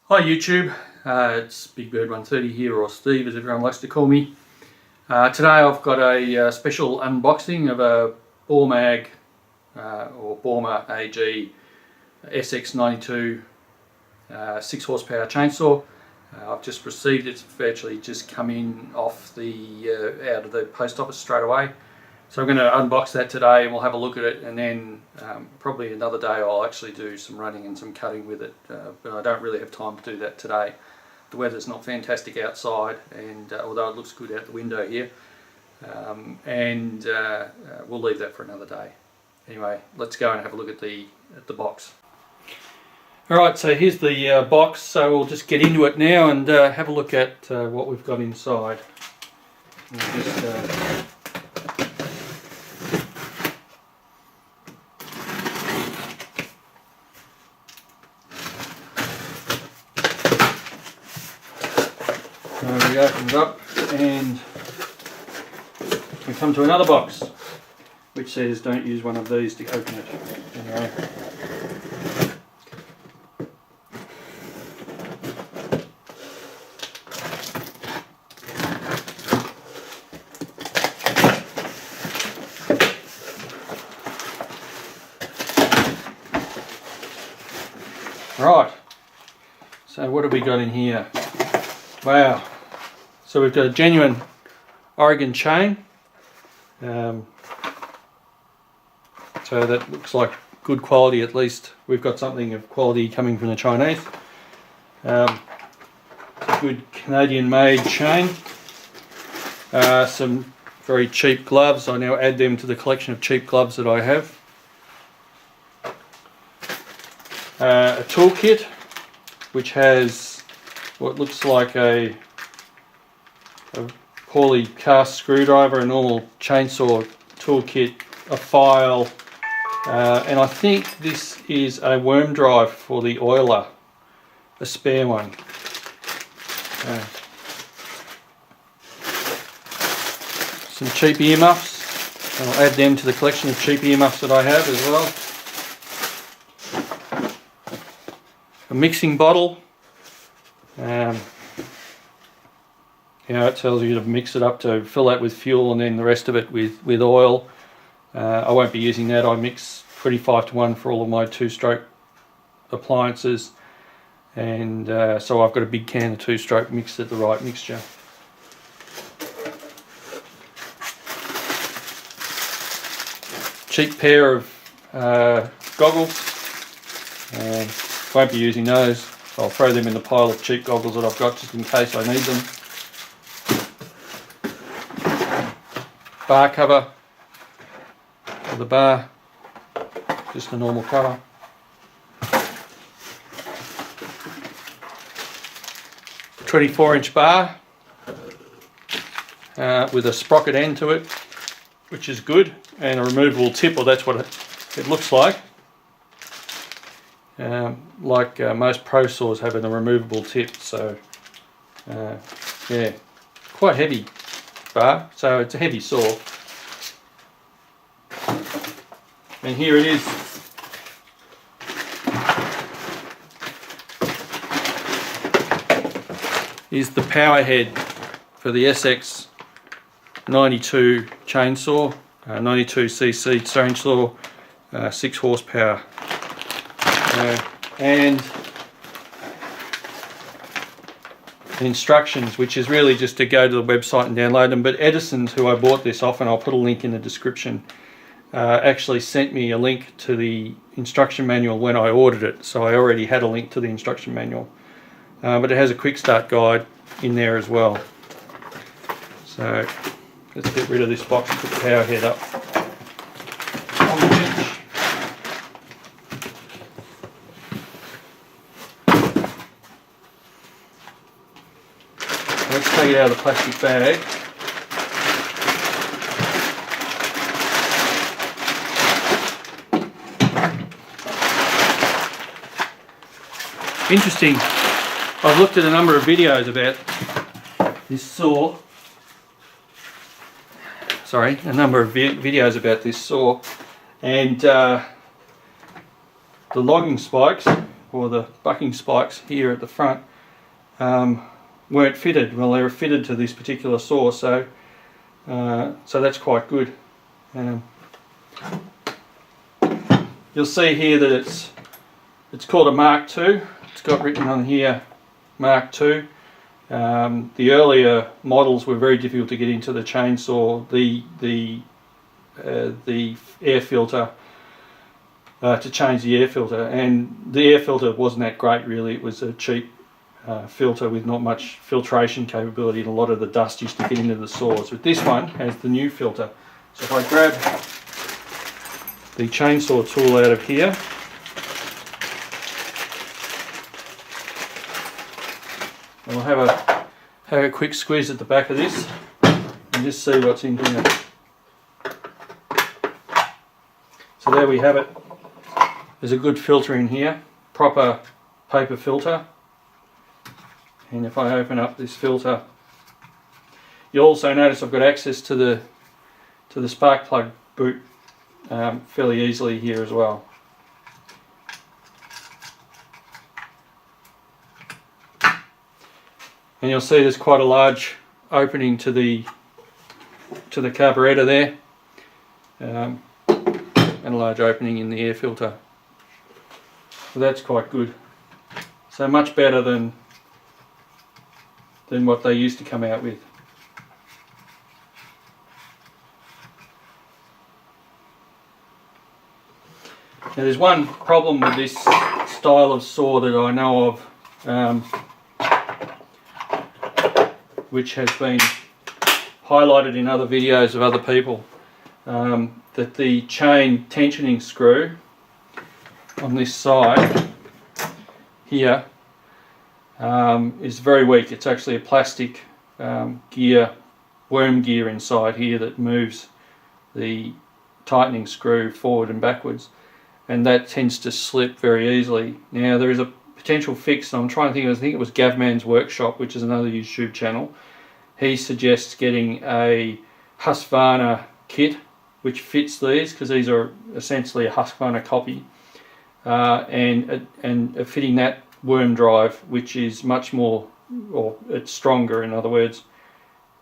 Hi YouTube, it's Big Bird 130 here, or Steve as everyone likes to call me. Today I've got a special unboxing of a Baumr-AG or Baumr-AG SX92 6 horsepower chainsaw. I've just received it. It's virtually just come in off the out of the post office straight away. So I'm going to unbox that today and we'll have a look at it, and then probably another day I'll actually do some running and some cutting with it, but I don't really have time to do that today. The weather's not fantastic outside, and although it looks good out the window here, we'll leave that for another day. Anyway, let's go and have a look at the box. Alright, so here's the box, so we'll just get into it now and have a look at what we've got inside. So we open it up and we come to another box which says don't use one of these to open it. Anyway. Right, so what have we got in here? Wow, so we've got a genuine Oregon chain, so that looks like good quality. At least we've got something of quality coming from the Chinese. It's a good Canadian made chain. Some very cheap gloves. I now add them to the collection of cheap gloves that I have. A toolkit which has what looks like a poorly cast screwdriver, a normal chainsaw toolkit, a file, and I think this is a worm drive for the oiler, a spare one. Some cheap earmuffs. I'll add them to the collection of cheap earmuffs that I have as well. A mixing bottle. It tells you to mix it up, to fill that with fuel and then the rest of it with oil. I won't be using that. I mix 25:1 for all of my two-stroke appliances, and so I've got a big can of two-stroke mixed at the right mixture. Cheap pair of goggles. Won't be using those. I'll throw them in the pile of cheap goggles that I've got just in case I need them. Bar cover for the bar, just a normal cover. .24-inch bar with a sprocket end to it, which is good, and a removable tip, or that's what it looks like. Most pro saws have a removable tip, so yeah, quite heavy bar, so it's a heavy saw. And here it is. Is the power head for the SX92 chainsaw, 92cc chainsaw, 6 horsepower. And instructions, which is really just to go to the website and download them. But Edison's, who I bought this off, and I'll put a link in the description, actually sent me a link to the instruction manual when I ordered it, so I already had a link to the instruction manual. But it has a quick start guide in there as well. So let's get rid of this box and put the power head up on the bench. Let's take it out of the plastic bag. Interesting. I've looked at a number of videos about this saw. And the logging spikes or the bucking spikes here at the front weren't fitted. Well, they were fitted to this particular saw, so that's quite good. You'll see here that it's called a Mark II. It's got written on here Mark II. The earlier models were very difficult to get into the chainsaw. The air filter, to change the air filter, and the air filter wasn't that great really. It was a cheap filter with not much filtration capability, and a lot of the dust used to get into the saws. But this one has the new filter. So if I grab the chainsaw tool out of here, I'll have a quick squeeze at the back of this and just see what's in here. So there we have it. There's a good filter in here, proper paper filter. And if I open up this filter, you'll also notice I've got access to the spark plug boot fairly easily here as well. And you'll see there's quite a large opening to the carburetor there, and a large opening in the air filter. So that's quite good. So much better than what they used to come out with. Now there's one problem with this style of saw that I know of, which has been highlighted in other videos of other people, that the chain tensioning screw on this side here is very weak. It's actually a plastic gear, worm gear inside here that moves the tightening screw forward and backwards, and that tends to slip very easily. Now there is a potential fix. I'm trying to think. I think it was Gavmans Workshop, which is another YouTube channel. He suggests getting a Husqvarna kit which fits these, because these are essentially a Husqvarna copy, and fitting that worm drive, which is much more, or it's stronger in other words,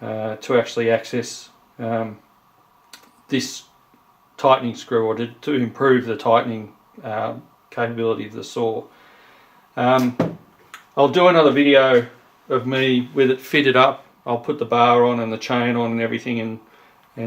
to actually access this tightening screw, or to improve the tightening capability of the saw. I'll do another video of me with it fitted up. I'll put the bar on and the chain on and everything, and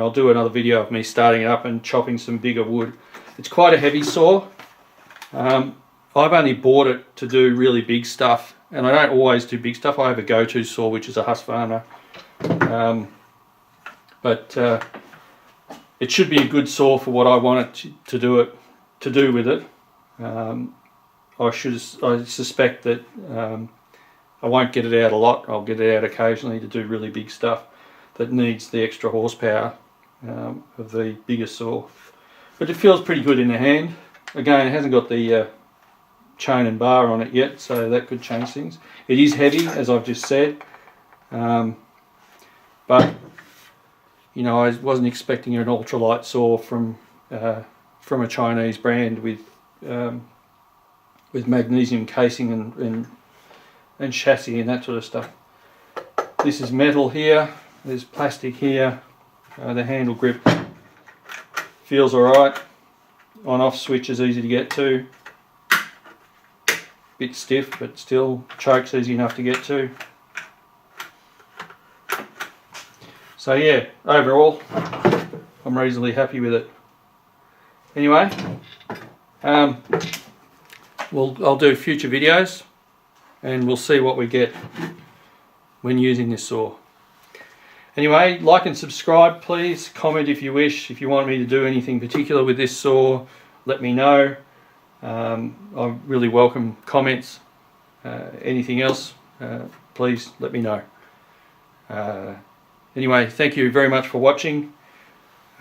I'll do another video of me starting it up and chopping some bigger wood. It's quite a heavy saw. I've only bought it to do really big stuff, and I don't always do big stuff. I have a go-to saw, which is a Husqvarna, but it should be a good saw for what I want it to do with it. I suspect that I won't get it out a lot. I'll get it out occasionally to do really big stuff that needs the extra horsepower of the bigger saw. But it feels pretty good in the hand. Again, it hasn't got the chain and bar on it yet, so that could change things. It is heavy, as I've just said, but you know, I wasn't expecting an ultralight saw from a Chinese brand with magnesium casing and chassis and that sort of stuff. This is metal here, there's plastic here, the handle grip feels alright, on-off switch is easy to get to, bit stiff but still, choke's easy enough to get to. So yeah, overall I'm reasonably happy with it. Anyway, I'll do future videos and we'll see what we get when using this saw. Anyway, like and subscribe please, comment if you wish. If you want me to do anything particular with this saw, let me know. I really welcome comments. Anything else, please let me know. Anyway, thank you very much for watching.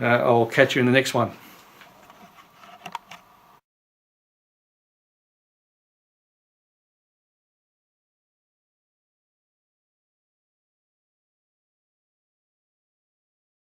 I'll catch you in the next one.